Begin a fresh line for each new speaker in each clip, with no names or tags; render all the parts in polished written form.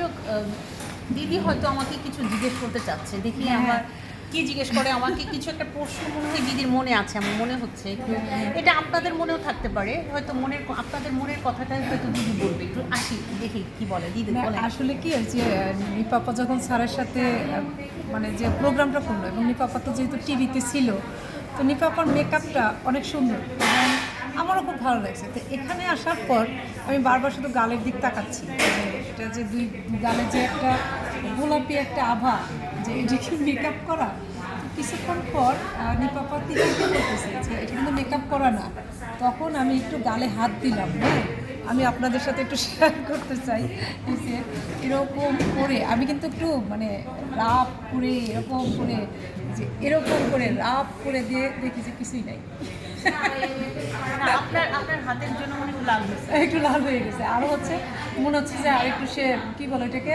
দর্শক দিদি হয়তো আমাকে কিছু জিজ্ঞেস করতে চাচ্ছে, দেখি আমার কি জিজ্ঞেস করে। আমাকে কিছু একটা প্রশ্ন মনে হয় দিদির মনে আছে, আমার মনে হচ্ছে একটু, এটা আপনাদের মনেও থাকতে পারে, হয়তো আপনাদের মনের কথাটাই হয়তো দিদি বলবে। একটু আসি দেখি কি বলে দিদি। বলে
আসলে কি হয়েছে, নিপাপা যখন স্যারের সাথে মানে যে প্রোগ্রামটা করলো, এবং নিপাপা তো যেহেতু টিভিতে ছিল, তো নিপাপার মেকআপটা অনেক সুন্দর এবং আমারও খুব ভালো লাগছে। তো এখানে আসার পর আমি বারবার শুধু গালের দিক তাকাচ্ছি, এটা যে দুই গালে যে একটা গোলাপি একটা আভা, যে এটা কি মেকআপ করা। কিছুক্ষণ পর নিপাপা তিনটা করতেছে যে এটা কিন্তু মেকআপ করা না। তখন আমি একটু গালে হাত দিলাম। হ্যাঁ, আমি আপনাদের সাথে একটু শেয়ার করতে চাই যে এরকম করে আমি কিন্তু একটু মানে রাপ করে এরকম করে, যে এরকম করে রাপ করে দিয়ে দেখি যে কিছুই নাই।
আপনার হাতের জন্য মনে একটু লাল হয়েছে।
একটু লাল হয়ে গেছে, আরও হচ্ছে মনে হচ্ছে যে আর একটু সে কী বলে এটাকে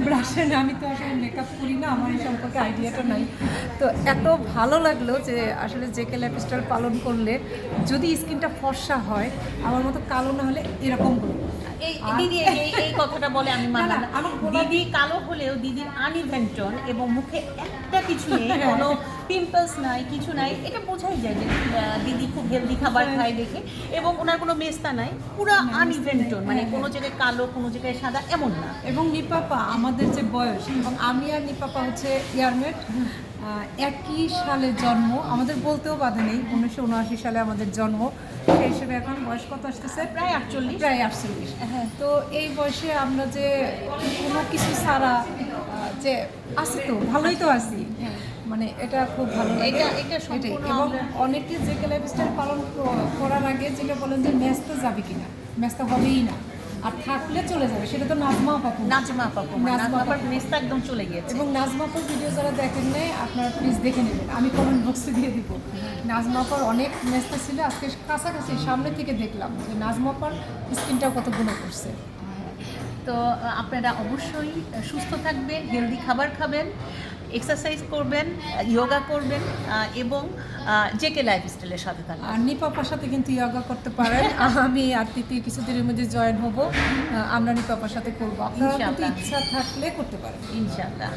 ব্রাশে না। আমি তো আসলে মেকআপ করি না, আমার এই সম্পর্কে আইডিয়াটা নাই। তো এত ভালো লাগলো যে আসলে জেকে লাইফস্টাইল পালন করলে যদি স্কিনটা ফর্সা হয়, আমার মতো কালো না হলে এরকম হলো।
দিদি এই কথাটা বলে আমি মানলাম না। দিদি কালো হলেও দিদির আনইভেন টোন এবং মুখে একটা কিছু নেই, কোনো পিম্পলস নাই, কিছু নাই, এটা বোঝাই যায় যে দিদি খুব হেলদি খাবার খায় দেখে, এবং ওনার কোনো মেস্তা নাই, পুরো আনইভেন টোন, মানে কোনো জায়গায় কালো কোনো জায়গায় সাদা এমন না।
এবং নিপাপা আমাদের যে বয়স, এবং আমি আর নিপাপা হচ্ছে ইয়ারমেট, একই সালে জন্ম, আমাদের বলতেও বাধা নেই। 1979 সালে আমাদের জন্ম, সেই হিসেবে এখন বয়স কত আসতেছে?
প্রায় 48।
প্রায় 48। তো এই বয়সে আমরা যে কোনো কিছু ছাড়া যে আছি, তো ভালোই তো আছি, মানে এটা খুব ভালো লাগে।
এটা
এটাই।
সম্পূর্ণ
এবং অনেকে জেকে লাইফস্টাইল পালন করার আগে যেটা বলেন যে ম্যাচটা যাবে কিনা, ম্যাচটা হবেই না, আর থাকলে চলে যাবে, সেটা তো নাজমা পাপু।
নাজমা আপার মেস্তা একদম চলে গিয়েছে।
এবং নাজমা আপার ভিডিও যারা দেখেন নাই, আপনারা প্লিজ দেখে নেবেন, আমি কমেন্ট বক্সে দিয়ে দিব। নাজমা আপার অনেক মেস্তা ছিল, আজকে কাছাকাছি সামনে থেকে দেখলাম যে নাজমা আপার স্কিনটা কত গুলো করছে।
তো আপনারা অবশ্যই সুস্থ থাকবেন, হেলদি খাবার খাবেন, এক্সারসাইজ করবেন, যোগা করবেন, এবং জেকে লাইফস্টাইলের সাথে থাকবেন।
আর নিপাপার সাথে কিন্তু ইয়োগা করতে পারেন। আমি আর তৃতীয় কিছুদিনের মধ্যে জয়েন হব, আমরা নিপাপার সাথে করবো। আপনারা কিন্তু ইচ্ছা থাকলে করতে পারেন
ইনশাআল্লাহ।